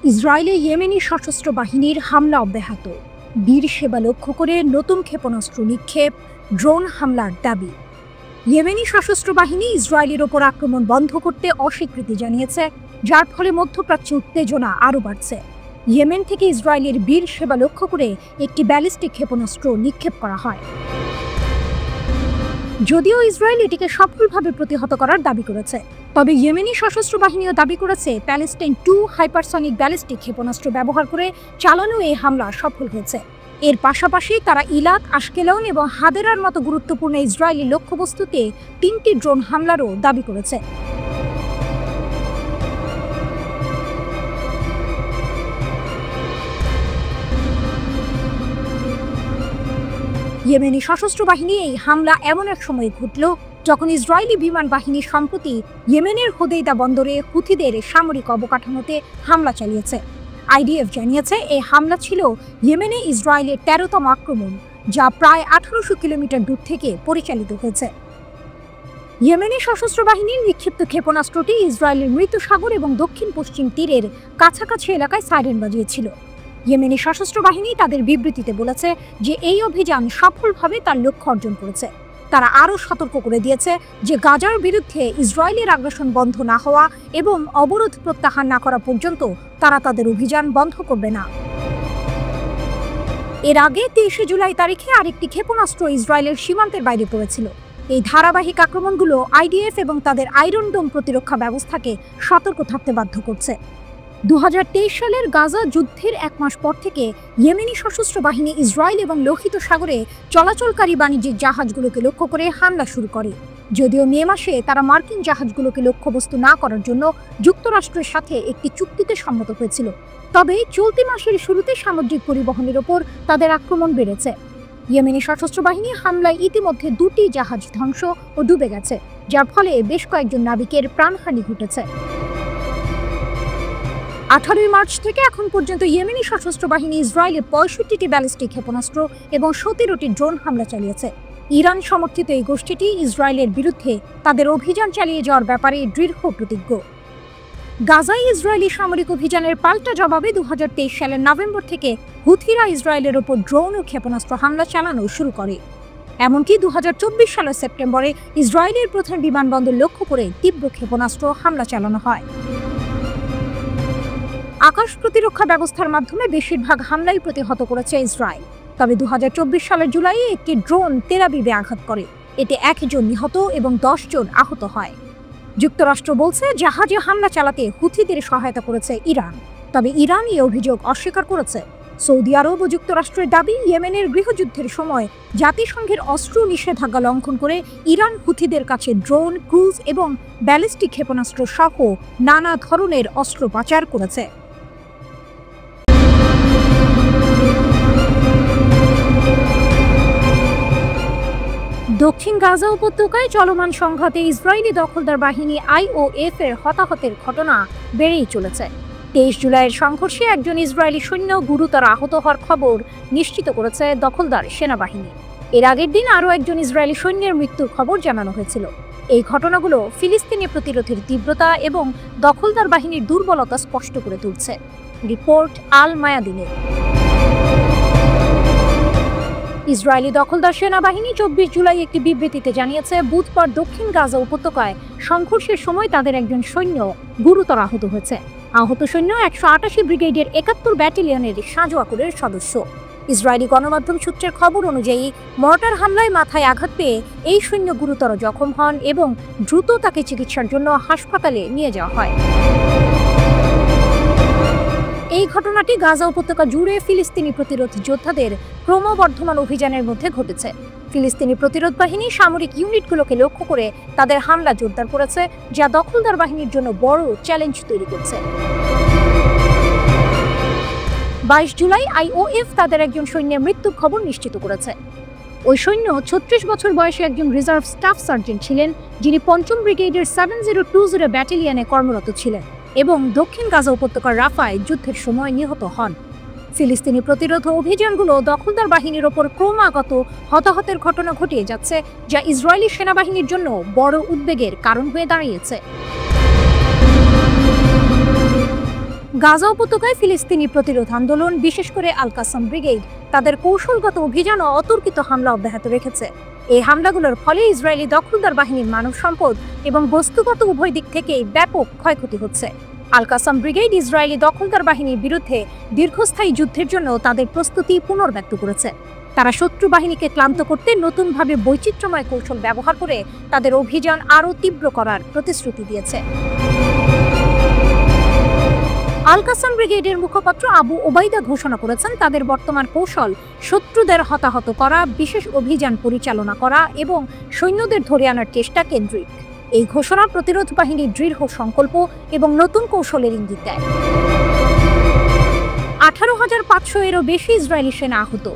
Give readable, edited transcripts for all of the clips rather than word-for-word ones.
ইসরায়েলে ইয়েমেনি সশস্ত্র বাহিনীর হামলা অব্যাহত। বীর সেবা লক্ষ্য করে নতুন ক্ষেপণাস্ত্র নিক্ষেপ, ড্রোন হামলার দাবি। ইয়েমেনি সশস্ত্র বাহিনী ইসরায়েলের ওপর আক্রমণ বন্ধ করতে অস্বীকৃতি জানিয়েছে, যার ফলে মধ্যপ্রাচ্যে উত্তেজনা আরও বাড়ছে। ইয়েমেন থেকে ইসরায়েলের বীর সেবা লক্ষ্য করে একটি ব্যালিস্টিক ক্ষেপণাস্ত্র নিক্ষেপ করা হয়। যদিও ইসরায়েল এটিকে সফলভাবে প্রতিহত করার দাবি করেছে, তবে ইয়েমেনি সশস্ত্র বাহিনীও দাবি করেছে প্যালেস্টাইন 2 হাইপারসনিক ব্যালিস্টিক ক্ষেপণাস্ত্র ব্যবহার করে চালানো এই হামলা সফল হয়েছে। এর পাশাপাশি তারা ইলাত, আশকেলন এবং হাদেরার মতো গুরুত্বপূর্ণ ইসরায়েলি লক্ষ্যবস্তুতে 3টি ড্রোন হামলারও দাবি করেছে। ইয়েমেনি সশস্ত্র বাহিনী এই হামলা এমন এক সময়ে ঘটল যখন ইসরায়েলি বিমান বাহিনী সম্প্রতি ইয়েমেনের হোদেইদা বন্দরে হুথিদের সামরিক অবকাঠামোতে হামলা চালিয়েছে। আইডিএফ জানিয়েছে এই হামলা ছিল ইয়েমেনে ইসরায়েলের 13তম আক্রমণ, যা প্রায় 1800 কিলোমিটার দূর থেকে পরিচালিত হয়েছে। ইয়েমেনি সশস্ত্র বাহিনীর নিক্ষিপ্ত ক্ষেপণাস্ত্রটি ইসরায়েলের মৃত সাগর এবং দক্ষিণ পশ্চিম তীরের কাছাকাছি এলাকায় সাইরেন বাজিয়েছিল। ইয়েমেনি সশস্ত্র বাহিনী তাদের বিবৃতিতে বলেছে যে এই অভিযান সফলভাবে তার লক্ষ্য অর্জন করেছে। তারা আরও সতর্ক করে দিয়েছে যে গাজার বিরুদ্ধে ইসরায়েলের আগ্রাসন বন্ধ না হওয়া এবং অবরোধ প্রত্যাহার না করা পর্যন্ত তারা তাদের অভিযান বন্ধ করবে না। এর আগে 23 জুলাই তারিখে আরেকটি ক্ষেপণাস্ত্র ইসরায়েলের সীমান্তের বাইরে পড়েছিল। এই ধারাবাহিক আক্রমণগুলো আইডিএফ এবং তাদের আয়রন ডোম প্রতিরক্ষা ব্যবস্থাকে সতর্ক থাকতে বাধ্য করছে। 2023 সালের গাজা যুদ্ধের 1 মাস পর থেকে ইয়েমেনি সশস্ত্র বাহিনী ইসরায়েল এবং লোহিত সাগরে চলাচলকারী বাণিজ্যিক জাহাজগুলোকে লক্ষ্য করে হামলা শুরু করে। যদিও মে মাসে তারা মার্কিন জাহাজগুলোকে লক্ষ্যবস্তু না করার জন্য যুক্তরাষ্ট্রের সাথে একটি চুক্তিতে সম্মত হয়েছিল, তবে চলতি মাসের শুরুতে সামুদ্রিক পরিবহনের ওপর তাদের আক্রমণ বেড়েছে। ইয়েমেনি সশস্ত্র বাহিনী হামলায় ইতিমধ্যে 2টি জাহাজ ধ্বংস ও ডুবে গেছে, যার ফলে বেশ কয়েকজন নাবিকের প্রাণহানি ঘটেছে। 18 মার্চ থেকে এখন পর্যন্ত ইয়েমেনি সশস্ত্র বাহিনী ইসরায়েলে 65টি ব্যালিস্টিক ক্ষেপণাস্ত্র এবং 17টি ড্রোন হামলা চালিয়েছে। ইরান সমর্থিত এই গোষ্ঠীটি ইসরায়েলের বিরুদ্ধে তাদের অভিযান চালিয়ে যাওয়ার ব্যাপারে দৃঢ় প্রতিজ্ঞ। গাজায় ইসরায়েলি সামরিক অভিযানের পাল্টা জবাবে 2023 সালের নভেম্বর থেকে হুথিরা ইসরায়েলের ওপর ড্রোন ও ক্ষেপণাস্ত্র হামলা চালানো শুরু করে। এমনকি 2024 সালের সেপ্টেম্বরে ইসরায়েলের প্রধান বিমানবন্দর লক্ষ্য করে তীব্র ক্ষেপণাস্ত্র হামলা চালানো হয়। আকাশ প্রতিরক্ষা ব্যবস্থার মাধ্যমে বেশিরভাগ হামলাই প্রতিহত করেছে ইসরায়েল। তবে 2024 সালের জুলাইয়ে একটি ড্রোন তেল আবিবে আঘাত করে। এতে 1 জন নিহত এবং 10 জন আহত হয়। যুক্তরাষ্ট্র বলছে জাহাজে হামলা চালাতে হুথিদের সহায়তা করেছে ইরান, তবে ইরান এই অভিযোগ অস্বীকার করেছে। সৌদি আরব ও যুক্তরাষ্ট্রের দাবি, ইয়েমেনের গৃহযুদ্ধের সময় জাতিসংঘের অস্ত্র নিষেধাজ্ঞা লঙ্ঘন করে ইরান হুথিদের কাছে ড্রোন, ক্রুজ এবং ব্যালিস্টিক ক্ষেপণাস্ত্র সহ নানা ধরনের অস্ত্র পাচার করেছে। দক্ষিণ গাজা উপত্যকায় চলমান সংঘাতে ইসরায়েলি দখলদার বাহিনী আইওএফ এর হতাহতের ঘটনা বেড়েই চলেছে। 23 জুলাইয়ের সংঘর্ষে একজন ইসরায়েলি সৈন্য গুরুতর আহত হওয়ার খবর নিশ্চিত করেছে দখলদার সেনাবাহিনী। এর আগের দিন আরও একজন ইসরায়েলি সৈন্যের মৃত্যুর খবর জানানো হয়েছিল। এই ঘটনাগুলো ফিলিস্তিনি প্রতিরোধের তীব্রতা এবং দখলদার বাহিনীর দুর্বলতা স্পষ্ট করে তুলছে। রিপোর্ট আল মায়াদিনের। ইসরায়েলি দখলদার সেনাবাহিনী 24 জুলাই একটি বিবৃতিতে জানিয়েছে, বুধবার দক্ষিণ গাজা উপত্যকায় সংঘর্ষের সময় তাদের একজন সৈন্য গুরুতর আহত হয়েছে। আহত সৈন্য 188 ব্রিগেডের 71 ব্যাটালিয়নের সাঁজোয়াকুরের সদস্য। ইসরায়েলি গণমাধ্যম সূত্রের খবর অনুযায়ী মর্টার হামলায় মাথায় আঘাত পেয়ে এই সৈন্য গুরুতর জখম হন এবং দ্রুত তাকে চিকিৎসার জন্য হাসপাতালে নিয়ে যাওয়া হয়। এই ঘটনাটি গাজা উপত্যকা জুড়ে ফিলিস্তিনি প্রতিরোধ যোদ্ধাদের ক্রমবর্ধমান অভিযানের মধ্যে ঘটেছে। ফিলিস্তিনি প্রতিরোধ বাহিনী সামরিক ইউনিটগুলোকে লক্ষ্য করে তাদের হামলা জোরদার করেছে, যা দখলদার বাহিনীর জন্য বড় চ্যালেঞ্জ তৈরি করছে। 22 জুলাই আইওএফ তাদের একজন সৈন্যের মৃত্যুর খবর নিশ্চিত করেছে। ওই সৈন্য 36 বছর বয়সী একজন রিজার্ভ স্টাফ সার্জেন্ট ছিলেন, যিনি 5ম ব্রিগেডের 7020 ব্যাটালিয়নে কর্মরত ছিলেন এবং দক্ষিণ গাজা উপত্যকার রাফায় যুদ্ধের সময় নিহত হন। ফিলিস্তিনি প্রতিরোধ অভিযানগুলো দখলদার বাহিনীর ওপর ক্রমাগত হতাহতের ঘটনা ঘটিয়ে যাচ্ছে, যা ইসরায়েলি সেনাবাহিনীর জন্য বড় উদ্বেগের কারণ হয়ে দাঁড়িয়েছে। গাজা উপত্যকায় ফিলিস্তিনি প্রতিরোধ আন্দোলন, বিশেষ করে আল কাসাম ব্রিগেড, তাদের কৌশলগত অভিযান ও অতর্কিত হামলা অব্যাহত রেখেছে। এই হামলাগুলোর ফলে ইসরায়েলি দখলদার বাহিনীর মানব সম্পদ এবং বস্তুগত উভয় দিক থেকেই ব্যাপক ক্ষয়ক্ষতি হচ্ছে। আল কাসাম ব্রিগেড ইসরায়েলি দখলদার বাহিনীর বিরুদ্ধে দীর্ঘস্থায়ী যুদ্ধের জন্য তাদের প্রস্তুতি পুনর্ব্যক্ত করেছে। তারা শত্রু বাহিনীকে ক্লান্ত করতে নতুনভাবে বৈচিত্র্যময় কৌশল ব্যবহার করে তাদের অভিযান আরও তীব্র করার প্রতিশ্রুতি দিয়েছে। আল কাসাম ব্রিগেডের মুখপাত্র আবু ওবাইদা ঘোষণা করেছেন, তাদের বর্তমান কৌশল শত্রুদের হতাহত করা, বিশেষ অভিযান পরিচালনা করা এবং সৈন্যদের ধরে আনার চেষ্টা কেন্দ্রিক। এই ঘোষণা প্রতিরোধ বাহিনীর দৃঢ় সংকল্প এবং নতুন কৌশলের ইঙ্গিত দেয়। 18,500-এরও বেশি ইসরায়েলি সেনা আহত।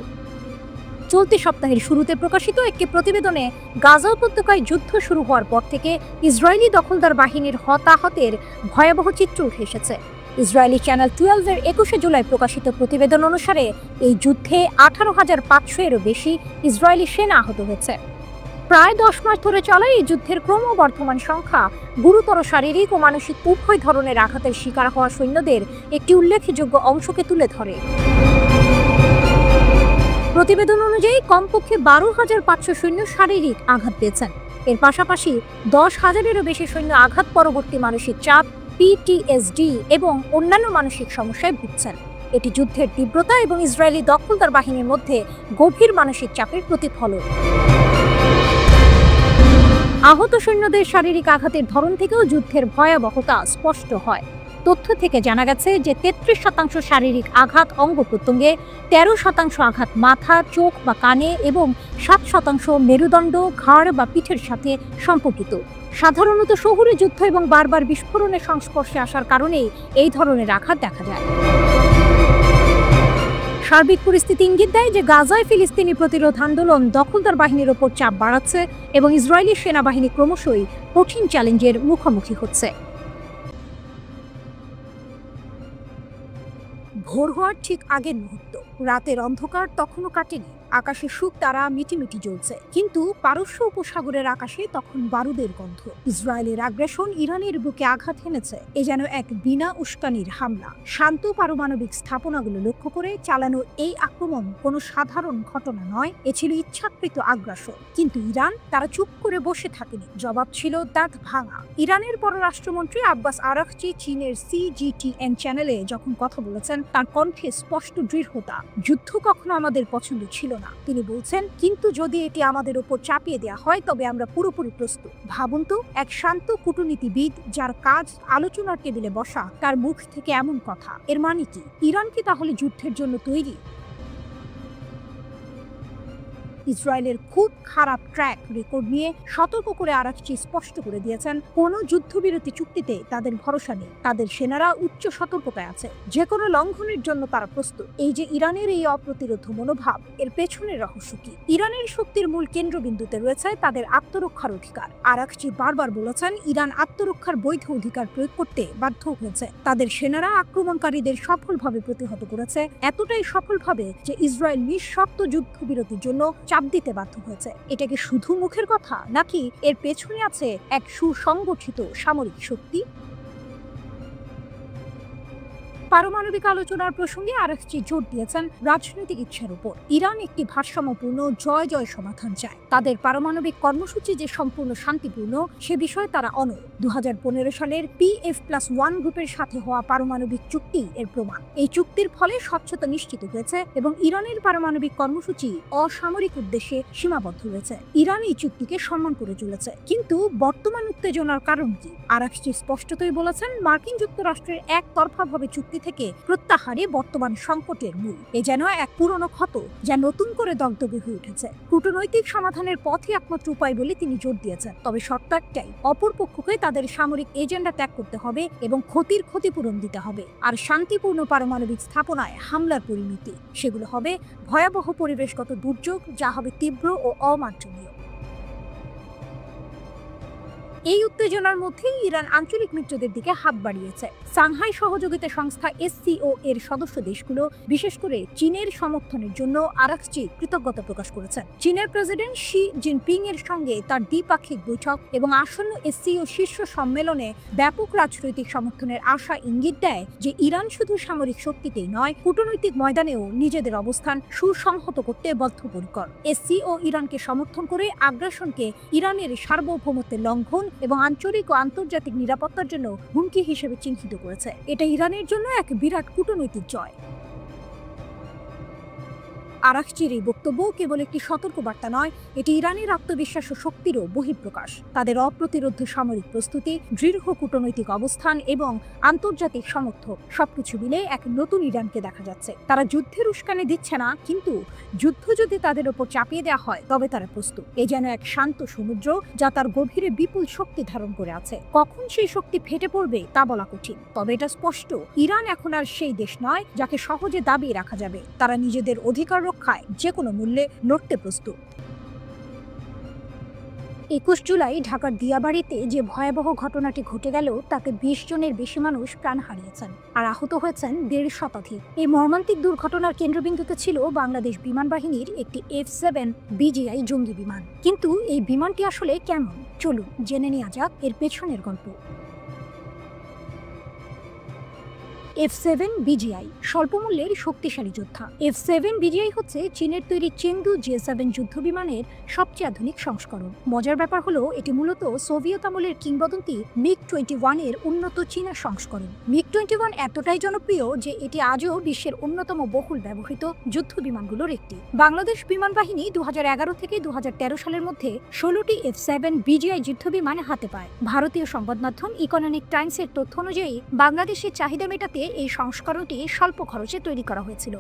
চলতি সপ্তাহের শুরুতে প্রকাশিত একটি প্রতিবেদনে গাজা উপত্যকায় যুদ্ধ শুরু হওয়ার পর থেকে ইসরায়েলি দখলদার বাহিনীর হতাহতের ভয়াবহ চিত্র উঠে এসেছে। ইসরায়েলি চ্যানেল 12-এর 21শে জুলাই প্রকাশিত প্রতিবেদন অনুসারে এই যুদ্ধে 18,500-এরও বেশি ইসরায়েলি সেনা আহত হয়েছে। প্রায় 10 মাস ধরে চলা এই যুদ্ধের ক্রমবর্ধমান সংখ্যা গুরুতর শারীরিক ও মানসিক উভয় ধরনের আঘাতের শিকার হওয়া সৈন্যদের একটি উল্লেখযোগ্য অংশকে তুলে ধরে। প্রতিবেদন অনুযায়ী কমপক্ষে 12,500 সৈন্য শারীরিক আঘাত পেয়েছেন। এর পাশাপাশি 10,000-এরও বেশি সৈন্য আঘাত পরবর্তী মানসিক চাপ, পিটিএসডি এবং অন্যান্য মানসিক সমস্যায় ভুগছেন। এটি যুদ্ধের তীব্রতা এবং ইসরায়েলি দখলদার বাহিনীর মধ্যে গভীর মানসিক চাপের প্রতিফলন। আহত সৈন্যদের শারীরিক আঘাতের ধরন থেকেও যুদ্ধের ভয়াবহতা স্পষ্ট হয়। তথ্য থেকে জানা গেছে যে 33% শারীরিক আঘাত অঙ্গ প্রত্যঙ্গে, 13% আঘাত মাথা, চোখ বা কানে এবং 7% মেরুদণ্ড, ঘাড় বা পিঠের সাথে সম্পর্কিত। সাধারণত শহুরে যুদ্ধ এবং বারবার বিস্ফোরণের সংস্পর্শে আসার কারণেই এই ধরনের আঘাত দেখা যায়। সার্বিক পরিস্থিতি ইঙ্গিত দেয় যে গাজায় ফিলিস্তিনি প্রতিরোধ আন্দোলন দখলদার বাহিনীর ওপর চাপ বাড়াচ্ছে এবং ইসরায়েলি সেনাবাহিনী ক্রমশই কঠিন চ্যালেঞ্জের মুখোমুখি হচ্ছে। ভোর হওয়ার ঠিক আগের মুহূর্ত, রাতের অন্ধকার তখনও কাটেনি। আকাশে শুক তারা মিটিমিটি জ্বলছে, কিন্তু পারস্য উপসাগরের আকাশে তখন বারুদের গন্ধ। ইসরায়েলের আগ্রাসন ইরানের বুকে আঘাত হেনেছে। এ যেন এক বিনা উস্কানির হামলা। শান্ত পারমাণবিক স্থাপনাগুলো লক্ষ্য করে চালানো এই আক্রমণ কোনো সাধারণ ঘটনা নয়, এ ছিল ইচ্ছাকৃত আগ্রাসন। কিন্তু ইরান, তারা চুপ করে বসে থাকেনি। জবাব ছিল দাঁত ভাঙা। ইরানের পররাষ্ট্রমন্ত্রী আব্বাস আরাকচি চীনের CGTN চ্যানেলে যখন কথা বলেছেন, তার কণ্ঠে স্পষ্ট দৃঢ়তা। যুদ্ধ কখনো আমাদের পছন্দ ছিল না, তিনি বলছেন, কিন্তু যদি এটি আমাদের উপর চাপিয়ে দেওয়া হয় তবে আমরা পুরোপুরি প্রস্তুত। ভাবুন তো, এক শান্ত কূটনীতিবিদ যার কাজ আলোচনার টেবিলে বসা, তার মুখ থেকে এমন কথা। এর মানে কি ইরান কি তাহলে যুদ্ধের জন্য তৈরি? ইসরায়েলের খুব খারাপ ট্র্যাক রেকর্ড নিয়ে সতর্ক করে আরাকচি স্পষ্ট করে দিয়েছেন, কোনো যুদ্ধবিরতি চুক্তিতে তাদের ভরসা নেই। তাদের সেনারা উচ্চ সতর্কতায় আছে, যে কোনো লঙ্ঘনের জন্য তারা প্রস্তুত। এই যে ইরানের এই অপ্রতিরোধ মনোভাব, এর পেছনের রহস্য কি? ইরানের শক্তির মূল কেন্দ্রবিন্দুতে রয়েছে তাদের আত্মরক্ষার অধিকার। আরাকচি বারবার বলেছেন, ইরান আত্মরক্ষার বৈধ অধিকার প্রয়োগ করতে বাধ্য হয়েছে। তাদের সেনারা আক্রমণকারীদের সফলভাবে প্রতিহত করেছে, এতটাই সফলভাবে যে ইসরায়েল নিঃশর্ত যুদ্ধবিরতির জন্য চাপ দিতে বাধ্য হয়েছে। এটা কি শুধু মুখের কথা, নাকি এর পেছনে আছে এক সুসংগঠিত সামরিক শক্তি? পারমাণবিক আলোচনার প্রসঙ্গে আরাকচি জোর দিয়েছেন রাজনৈতিক ইচ্ছার উপর। ইরান একটি ভারসাম্যপূর্ণ জয় জয় সমাধান চায়। তাদের পারমাণবিক কর্মসূচি যে সম্পূর্ণ শান্তিপূর্ণ, সে বিষয়ে তারা অনড়। 2015 সালের PF+1 গ্রুপের সাথে হওয়া পারমাণবিক চুক্তি এর প্রমাণ। এই চুক্তির ফলে স্বচ্ছতা নিশ্চিত হয়েছে এবং ইরানের পারমাণবিক কর্মসূচি অসামরিক উদ্দেশ্যে সীমাবদ্ধ হয়েছে। ইরান এই চুক্তিকে সম্মান করে চলেছে। কিন্তু বর্তমান উত্তেজনার কারণ কি? আরাকচি স্পষ্টতই বলেছেন, মার্কিন যুক্তরাষ্ট্রের একতরফাভাবে চুক্তি থেকে প্রত্যাহারে বর্তমান সংকটের মূল। এ যেন এক পুরনো ক্ষত যা নতুন করে দগদগে হয়ে উঠেছে। কূটনৈতিক সমাধানের পথই একমাত্র উপায় বলে তিনি জোর দিয়েছেন। তবে শর্ত একটাই, অপর পক্ষকে তাদের সামরিক এজেন্ডা ত্যাগ করতে হবে এবং ক্ষতির ক্ষতিপূরণ দিতে হবে। আর শান্তিপূর্ণ পারমাণবিক স্থাপনায় হামলার পরিণতি, সেগুলো হবে ভয়াবহ পরিবেশগত দুর্যোগ, যা হবে তীব্র ও অমার্জনীয়। এই উত্তেজনার মধ্যেই ইরান আঞ্চলিক মিত্রদের দিকে হাত বাড়িয়েছে। সাংহাই সহযোগিতা সংস্থা SCO এর সদস্য দেশগুলো বিশেষ করে চীনের সমর্থনের জন্য আরাকচি কৃতজ্ঞতা প্রকাশ করেছেন। চীনের প্রেসিডেন্ট শি জিনপিং এর সঙ্গে তার দ্বিপাক্ষিক বৈঠক এবং আসন্ন SCO শীর্ষ সম্মেলনে ব্যাপক রাজনৈতিক সমর্থনের আশা ইঙ্গিত দেয় যে ইরান শুধু সামরিক শক্তিতেই নয়, কূটনৈতিক ময়দানেও নিজেদের অবস্থান সুসংহত করতে বদ্ধপরিকর। SCO ইরানকে সমর্থন করে আগ্রাসনকে ইরানের সার্বভৌমত্বের লঙ্ঘন এবং আঞ্চলিক ও আন্তর্জাতিক নিরাপত্তার জন্য হুমকি হিসেবে চিহ্নিত করেছে। এটা ইরানের জন্য এক বিরাট কূটনৈতিক জয়। আরাকচির এই বক্তব্য কেবল একটি সতর্কবার্তা নয়, এটি ইরানের আত্মবিশ্বাস ও শক্তিরও বহিঃপ্রকাশ। তাদের অপ্রতিরোধ্য সামরিক প্রস্তুতি, দৃঢ় কূটনৈতিক অবস্থান এবং আন্তর্জাতিক সমর্থন সবকিছু মিলে এক নতুন ইরানকে দেখা যাচ্ছে। তারা যুদ্ধের উস্কানি দিচ্ছে না, কিন্তু যুদ্ধ যদি তাদের ওপর চাপিয়ে দেওয়া হয় তবে তারা প্রস্তুত। এ যেন এক শান্ত সমুদ্র যা তার গভীরে বিপুল শক্তি ধারণ করে আছে। কখন সেই শক্তি ফেটে পড়বে তা বলা কঠিন, তবে এটা স্পষ্ট, ইরান এখন আর সেই দেশ নয় যাকে সহজে দাবিয়ে রাখা যাবে। তারা নিজেদের অধিকার রক্ষায় যে কোনো মূল্যে লড়তে প্রস্তুত। 21 জুলাই ঢাকার দিয়াবাড়িতে যে ভয়াবহ ঘটনাটি ঘটে গেল তাতে 20 জনের বেশি মানুষ প্রাণ হারিয়েছেন আর আহত হয়েছেন 1.5 শতাধিক। এই মর্মান্তিক দুর্ঘটনার কেন্দ্রবিন্দুতে ছিল বাংলাদেশ বিমান বাহিনীর একটি F-7 BGI জঙ্গি বিমান। কিন্তু এই বিমানটি আসলে কেমন, চলুন জেনে নেওয়া যাক এর পেছনের গল্প। F-7 BGI স্বল্পমূল্যের শক্তিশালী যোদ্ধা। F-7 BGI হচ্ছে চীনের তৈরি চেংদু J-7 যুদ্ধ বিমানের সবচেয়ে আধুনিক সংস্করণ। মজার ব্যাপার হলো এটি মূলত সোভিয়েত আমলের কিংবদন্তি MiG-21 এর উন্নত চীনা সংস্করণ। MiG-21 এতটাই জনপ্রিয় যে এটি আজও বিশ্বের অন্যতম বহুল ব্যবহৃত যুদ্ধ বিমানগুলোর একটি। বাংলাদেশ বিমান বাহিনী 2011 থেকে 2013 সালের মধ্যে 16টি F-7 BGI যুদ্ধ বিমান হাতে পায়। ভারতীয় সংবাদ মাধ্যম ইকোনমিক টাইমসের তথ্য অনুযায়ী বাংলাদেশের চাহিদা মেটাতে এই সংস্করণটি স্বল্প খরচে তৈরি করা হয়েছিল।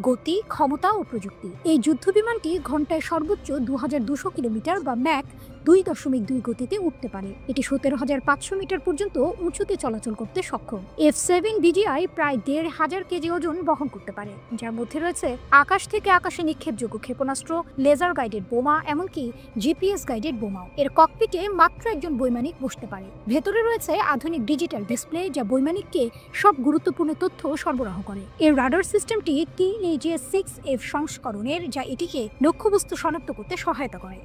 গতি, ক্ষমতা ও প্রযুক্তি। এই যুদ্ধ বিমানটি ঘন্টায় সর্বোচ্চ 2200 কিলোমিটার বা ম্যাক 2.2 গতিতে উঠতে পারে। এটি 17,500 মিটার পর্যন্ত উঁচুতে চলাচল করতে সক্ষম। F-7 BGI প্রায় 1,500 কেজি ওজন বহন করতে পারে, যার মধ্যে রয়েছে আকাশ থেকে আকাশে নিক্ষেপযোগ্য ক্ষেপণাস্ত্র, লেজার গাইডেড বোমা, এমনকি GPS গাইডেড বোমাও। এর ককপিটে মাত্র একজন বৈমানিক বসতে পারে। ভেতরে রয়েছে আধুনিক ডিজিটাল ডিসপ্লে যা বৈমানিককে সব গুরুত্বপূর্ণ তথ্য সরবরাহ করে। এর রাডার সিস্টেমটি TAJ-6F সংস্করণের, যা এটিকে লক্ষ্যবস্তু শনাক্ত করতে সহায়তা করে।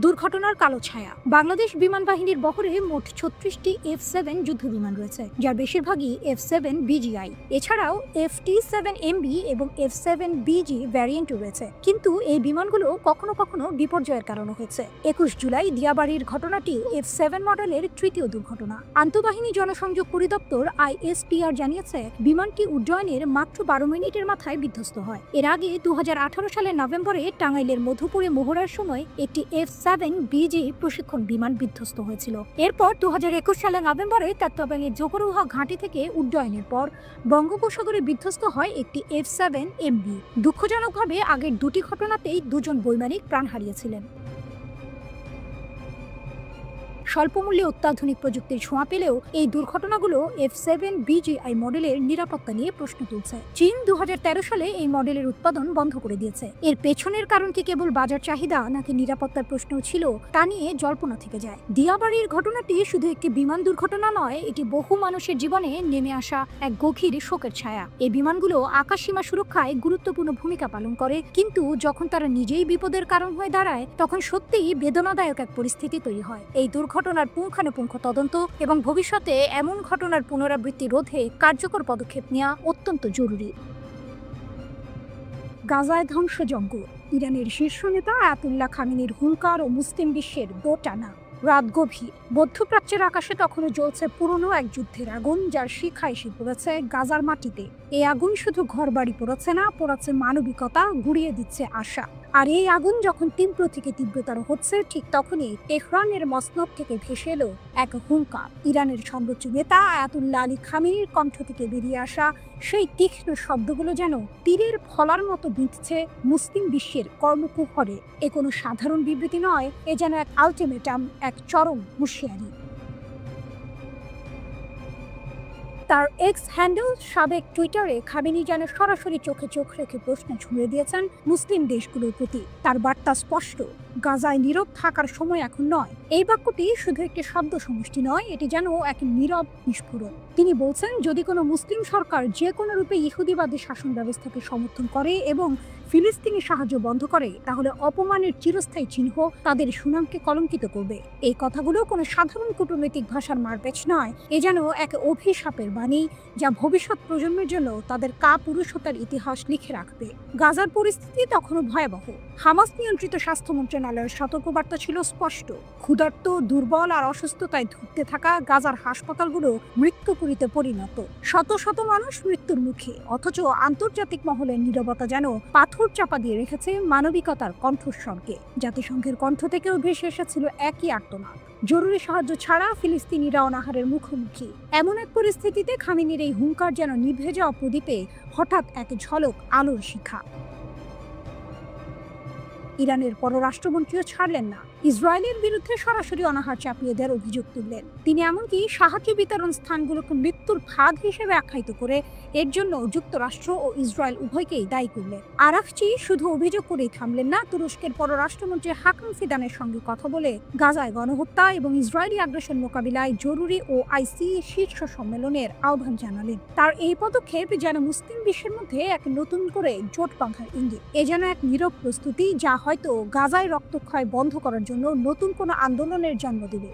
দুর্ঘটনার কালো ছায়া। বাংলাদেশ বিমান বাহিনীর বহরে মোট 36টি F-7 যুদ্ধ বিমান রয়েছে, যার বেশিরভাগই F-7 BGI। এছাড়াও FT-7MB এবং F-7 BG ভ্যারিয়েন্টও রয়েছে, কিন্তু এই বিমানগুলো কখনো কখনো বিপর্যয়ের কারণ হয়েছে। 21 জুলাই দিয়াবাড়ির ঘটনাটি F-7 মডেলের তৃতীয় দুর্ঘটনা। আন্তঃবাহিনী জনসংযোগ পরিদপ্তর ISPR জানিয়েছে বিমানটি উড্ডয়নের মাত্র 12 মিনিটের মাথায় বিধ্বস্ত হয়। এর আগে 2018 সালের নভেম্বরে টাঙ্গাইলের মধুপুরে মহড়ার সময় একটি F-7 BG প্রশিক্ষণ বিমান বিধ্বস্ত হয়েছিল। এরপর 2021 সালের নভেম্বরে চট্টগ্রামের জোহরুহা ঘাঁটি থেকে উড্ডয়নের পর বঙ্গোপসাগরে বিধ্বস্ত হয় একটি F-7MB। দুঃখজনকভাবে আগের দুটি ঘটনাতেই দুজন বৈমানিক প্রাণ হারিয়েছিলেন। স্বল্পমূল্যে অত্যাধুনিক প্রযুক্তির ছোঁয়া পেলেও এই দুর্ঘটনাগুলো F-7 BGI মডেলের নিরাপত্তা নিয়ে প্রশ্ন তুলছে। চীন 2013 সালে এই মডেলের উৎপাদন বন্ধ করে দিয়েছে। এর পেছনের কারণ কি কেবল বাজার চাহিদা নাকি নিরাপত্তার প্রশ্নও ছিল তা নিয়ে জল্পনা থেকে যায়। দিয়াবাড়ির ঘটনাটি শুধু একটি বিমান দুর্ঘটনা নয়, এটি বহু মানুষের জীবনে নেমে আসা এক গভীর শোকের ছায়া। এই বিমানগুলো আকাশসীমা সুরক্ষায় গুরুত্বপূর্ণ ভূমিকা পালন করে, কিন্তু যখন তারা নিজেই বিপদের কারণ হয়ে দাঁড়ায় তখন সত্যিই বেদনাদায়ক এক পরিস্থিতি তৈরি হয়। এই ঘটনার পুঙ্খানুপুঙ্খ তদন্ত এবং ভবিষ্যতে এমন ঘটনার পুনরাবৃত্তি রোধে কার্যকর পদক্ষেপ নেওয়া অত্যন্ত জরুরি। গাজায় ধ্বংসযজ্ঞ। ইরানের শীর্ষ নেতা আয়াতুল্লাহ খামেনির হুঙ্কার ও মুসলিম বিশ্বের দোটানা। রাত গভীর, মধ্যপ্রাচ্যের আকাশে তখনও জ্বলছে পুরনো এক যুদ্ধের আগুন, যার শিখা এসে পড়েছে গাজার মাটিতে। এই আগুন শুধু ঘরবাড়ি পোড়াচ্ছে না, পোড়াচ্ছে মানবিকতা, গুড়িয়ে দিচ্ছে আশা। আর এই আগুন যখন তীব্র থেকে তীব্রতর হচ্ছে, ঠিক তখনই তেহরানের মসনদ থেকে ভেসে এলো এক হুঙ্কার। ইরানের সর্বোচ্চ নেতা আয়াতুল্লাহ আলী খামেনির কণ্ঠ থেকে বেরিয়ে আসা সেই তীক্ষ্ণ শব্দগুলো যেন তীরের ফলার মতো বিঁধছে মুসলিম বিশ্বের কর্মকুহরে। এ কোনো সাধারণ বিবৃতি নয়, এ যেন এক আলটিমেটাম, এক চরম হুঁশিয়ারি। তার এক্স হ্যান্ডেল সাবেক টুইটারে খামেনি যেন সরাসরি চোখে চোখ রেখে প্রশ্ন ছুঁড়ে দিয়েছেন মুসলিম দেশগুলোর প্রতি। তার বার্তা স্পষ্ট, গাজায় নীরব থাকার সময় এখন নয়। এই বাক্যটি শুধু একটি শব্দ সমষ্টি নয়, এটি যেন এক নীরব বিস্ফোরণ। তিনি বলছেন, যদি কোনো মুসলিম সরকার যে কোনো রূপে ইহুদিবাদী শাসন ব্যবস্থাকে সমর্থন করে এবং ফিলিস্তিনি সাহায্য বন্ধ করে, তাহলে অপমানের চিরস্থায়ী চিহ্ন তাদের সুনামকে কলঙ্কিত করবে। এই কথাগুলো কোনো সাধারণ কূটনৈতিক ভাষার মারপ্যাচ নয়, এ যেন এক অভিশাপের বাণী যা ভবিষ্যৎ প্রজন্মের জন্য তাদের কাপুরুষতার ইতিহাস লিখে রাখবে। গাজার পরিস্থিতি তখনও ভয়াবহ। হামাস নিয়ন্ত্রিত স্বাস্থ্য মন্ত্রণালয়ের সতর্কবার্তা ছিল স্পষ্ট, ক্ষুধার্ত, দুর্বল আর অসুস্থতায় ধুঁকতে থাকা গাজার হাসপাতালগুলো মৃত্যুপুরীতে পরিণত। শত শত মানুষ মৃত্যুর মুখে, অথচ আন্তর্জাতিক মহলের নীরবতা যেন পাথর চাপা দিয়ে রেখেছে মানবিকতার কণ্ঠস্বরকে। জাতিসংঘের কণ্ঠ থেকেও ভেসে এসেছিল একই আর্তনাদ, জরুরি সাহায্য ছাড়া ফিলিস্তিনিরা অনাহারের মুখোমুখি। এমন এক পরিস্থিতিতে খামেনির এই হুঙ্কার যেন নিভে যাওয়া প্রদীপে হঠাৎ এক ঝলক আলোর শিখা। ইরানের পররাষ্ট্রমন্ত্রীও ছাড়লেন না, ইসরায়েলের বিরুদ্ধে সরাসরি অনাহার চাপিয়ে দেওয়ার অভিযোগ তুললেন। তিনি এমনকি সাহায্য বিতরণ স্থানগুলোকে মৃত্যুর ফাঁদ হিসেবে আখ্যায়িত করে এর জন্য যুক্তরাষ্ট্র ও ইসরায়েল উভয়কেই দায়ী করলেন। আরাকচি শুধু অভিযোগ করেই থামলেন না, তুরস্কের পররাষ্ট্রমন্ত্রী হাকান ফিদানের সঙ্গে কথা বলে গাজায় গণহত্যা এবং ইসরায়েলি আগ্রাসন মোকাবিলায় জরুরি OIC শীর্ষ সম্মেলনের আহ্বান জানালেন। তার এই পদক্ষেপ যেন মুসলিম বিশ্বের মধ্যে এক নতুন করে জোট বাঁধার ইঙ্গিত। এ যেন এক নীরব প্রস্তুতি যা হয়তো গাজায় রক্তক্ষয় বন্ধ করার জন্য নতুন কোনো আন্দোলনের জন্ম দেবে।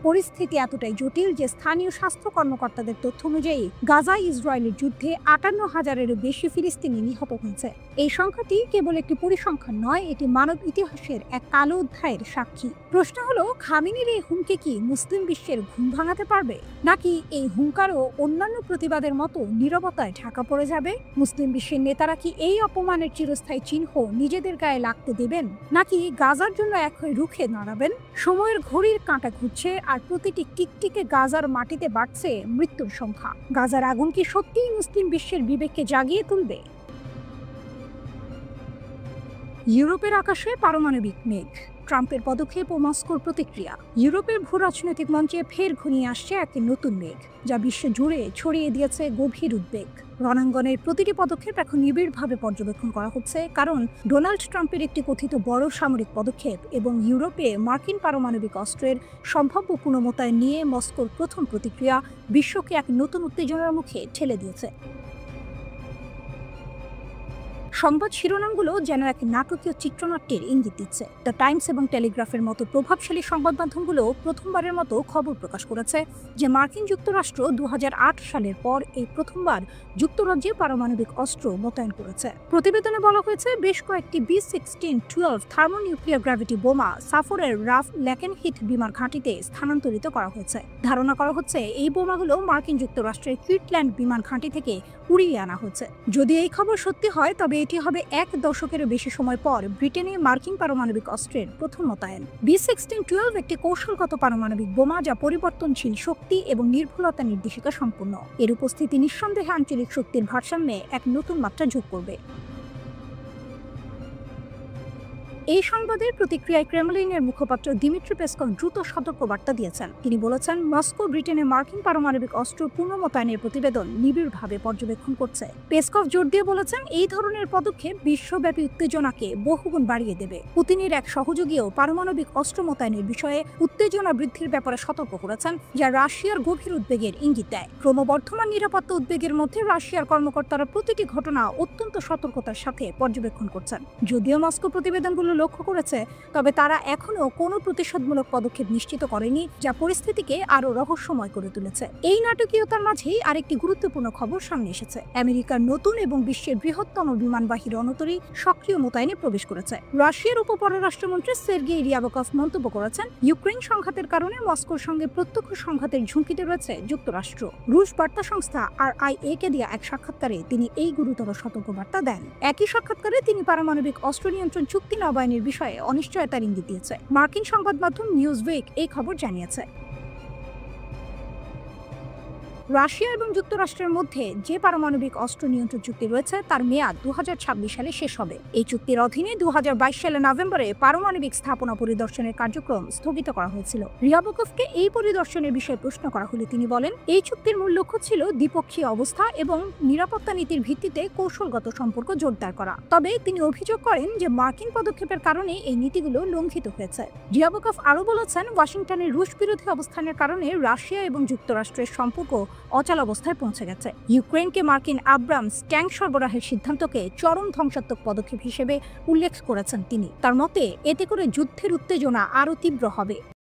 পরিস্থিতি এতটাই জটিল যে স্থানীয় স্বাস্থ্য কর্মকর্তাদের তথ্য অনুযায়ী গাজায় ইসরায়েলের যুদ্ধে 58,000-এরও বেশি ফিলিস্তিনি নিহত হয়েছে। এই সংখ্যাটি কেবল একটি পরিসংখ্যান নয়, এটি মানব ইতিহাসের এক কালো অধ্যায়ের সাক্ষী। প্রশ্ন হলো, খামেনির এই হুমকি কি মুসলিম বিশ্বের ঘুম ভাঙাতে পারবে, নাকি এই হুঙ্কারও অন্যান্য প্রতিবাদের মতো নীরবতায় ঢাকা পড়ে যাবে? মুসলিম বিশ্বের নেতারা কি এই অপমানের চিরস্থায়ী চিহ্ন নিজেদের গায়ে লাগতে দেবেন, নাকি গাজার জন্য এক হয়ে রুখে দাঁড়াবেন? সময়ের ঘড়ির কাঁটা ঘুরছে আর প্রতিটি টিকটিকে গাজার মাটিতে বাড়ছে মৃত্যুর সংখ্যা। গাজার আগুন কি সত্যিই মুসলিম বিশ্বের বিবেককে জাগিয়ে তুলবে? ইউরোপের আকাশে পারমাণবিক মেঘ, ট্রাম্পের পদক্ষেপ ও মস্কোর প্রতিক্রিয়া। ইউরোপের ভূ রাজনৈতিক মঞ্চে ফের ঘনিয়ে আসছে একটি নতুন মেঘ, যা বিশ্ব জুড়ে ছড়িয়ে দিয়েছে গভীর উদ্বেগ। রণাঙ্গনের প্রতিটি পদক্ষেপ এখন নিবিড়ভাবে পর্যবেক্ষণ করা হচ্ছে, কারণ ডোনাল্ড ট্রাম্পের একটি কথিত বড় সামরিক পদক্ষেপ এবং ইউরোপে মার্কিন পারমাণবিক অস্ত্রের সম্ভাব্য পুনর্মোতায়েন নিয়ে মস্কোর প্রথম প্রতিক্রিয়া বিশ্বকে এক নতুন উত্তেজনার মুখে ঠেলে দিয়েছে। সংবাদ শিরোনামগুলো যেন এক নাটকীয় চিত্রনাট্যের ইঙ্গিত দিচ্ছে। দ্য টাইমস এবং টেলিগ্রাফের মতো প্রভাবশালী সংবাদ মাধ্যমগুলো প্রথমবারের মতো খবর প্রকাশ করেছে যে মার্কিন যুক্তরাষ্ট্র 2008 সালের পর এই প্রথমবার যুক্তরাজ্যে পারমাণবিক অস্ত্র মোতায়েন করেছে। প্রতিবেদনে বলা হয়েছে, বেশ কয়েকটি B-16-12 থার্মোনিউক্লিয়ার গ্র্যাভিটি বোমা সাফরের রাফ লেকেনহিথ বিমান ঘাঁটিতে স্থানান্তরিত করা হয়েছে। ধারণা করা হচ্ছে এই বোমাগুলো মার্কিন যুক্তরাষ্ট্রের কিটল্যান্ড বিমান ঘাঁটি থেকে উড়িয়ে আনা হয়েছে। যদি এই খবর সত্যি হয়, তবে এটি হবে এক দশকেরও বেশি সময় পর ব্রিটেনে মার্কিন পারমাণবিক অস্ত্রের প্রথম মোতায়েন। B-16-12 একটি কৌশলগত পারমাণবিক বোমা যা পরিবর্তনশীল শক্তি এবং নির্ভুলতা নির্দেশিকা সম্পন্ন। এর উপস্থিতি নিঃসন্দেহে আঞ্চলিক শক্তির ভারসাম্যে এক নতুন মাত্রা যোগ করবে। এই সংবাদের প্রতিক্রিয়ায় ক্রেমলিনের মুখপাত্র দিমিত্রি পেসকভ দ্রুত সতর্কবার্তা দিয়েছেন। তিনি বলেছেন, মস্কো ব্রিটেনে মার্কিন পারমাণবিক অস্ত্র পুনর্মোতায়েনের প্রতিবেদন নিবিড়ভাবে পর্যবেক্ষণ করছে। পেসকভ জোর দিয়ে বলেছেন, এই ধরনের পদক্ষেপ বিশ্বব্যাপী উত্তেজনাকে বহুগুণ বাড়িয়ে দেবে। পুতিনের এক সহযোগীও পারমাণবিক অস্ত্র মোতায়েনের বিষয়ে উত্তেজনা বৃদ্ধির ব্যাপারে সতর্ক করেছেন, যা রাশিয়ার গভীর উদ্বেগের ইঙ্গিত দেয়। ক্রমবর্ধমান নিরাপত্তা উদ্বেগের মধ্যে রাশিয়ার কর্মকর্তারা প্রতিটি ঘটনা অত্যন্ত সতর্কতার সাথে পর্যবেক্ষণ করছেন। যদিও মস্কো প্রতিবেদনগুলো লক্ষ্য করেছে, তবে তারা এখনও কোনো প্রতিশোধমূলক পদক্ষেপ নিশ্চিত করেনি, যা পরিস্থিতিকে আরও রহস্যময় করে তুলেছে। এই নাটকীয়তার মাঝেই আরেকটি গুরুত্বপূর্ণ খবর সামনে এসেছে। আমেরিকার নতুন এবং বিশ্বের বৃহত্তম বিমানবাহী রণতরী সক্রিয় মোতায়েনে প্রবেশ করেছে। রাশিয়ার উপপররাষ্ট্রমন্ত্রী সের্গেই রিয়াবকভ মন্তব্য করেছেন, ইউক্রেন সংঘাতের কারণে মস্কোর সঙ্গে প্রত্যক্ষ সংঘাতের ঝুঁকিতে রয়েছে যুক্তরাষ্ট্র। রুশ বার্তা সংস্থা RIA-কে দেয়া এক সাক্ষাৎকারে তিনি এই গুরুতর সতর্কবার্তা দেন। একই সাক্ষাৎকারে তিনি পারমাণবিক অস্ত্র নিয়ন্ত্রণ চুক্তি নবায়নের বিষয়ে অনিশ্চয়তার ইঙ্গিত দিয়েছে। মার্কিন সংবাদ মাধ্যম নিউজউইক এই খবর জানিয়েছে। রাশিয়া এবং যুক্তরাষ্ট্রের মধ্যে যে পারমাণবিক অস্ত্র নিয়ন্ত্রণ চুক্তি রয়েছে তার মেয়াদ 2026 সালে শেষ হবে। এই চুক্তির অধীনে 2022 সালে নভেম্বরে পারমাণবিক স্থাপনা পরিদর্শনের কার্যক্রম স্থগিত করা হয়েছিল। রিয়াবকভকে এই পরিদর্শনের বিষয়ে প্রশ্ন করা হলে তিনি বলেন, এই চুক্তির মূল লক্ষ্য ছিল দ্বিপক্ষীয় অবস্থা এবং নিরাপত্তা নীতির ভিত্তিতে কৌশলগত সম্পর্ক জোরদার করা। তবে তিনি অভিযোগ করেন যে মার্কিন পদক্ষেপের কারণে এই নীতিগুলো লঙ্ঘিত হয়েছে। রিয়াবকভ আরও বলেছেন, ওয়াশিংটনের রুশ বিরোধী অবস্থানের কারণে রাশিয়া এবং যুক্তরাষ্ট্রের সম্পর্ক অচল অবস্থায় পৌঁছে গেছে। ইউক্রেনকে মার্কিন আব্রামস ট্যাঙ্ক সরবরাহের সিদ্ধান্তকে চরম ধ্বংসাত্মক পদক্ষেপ হিসেবে উল্লেখ করেছেন তিনি। তার মতে, এতে করে যুদ্ধের উত্তেজনা আরও তীব্র হবে।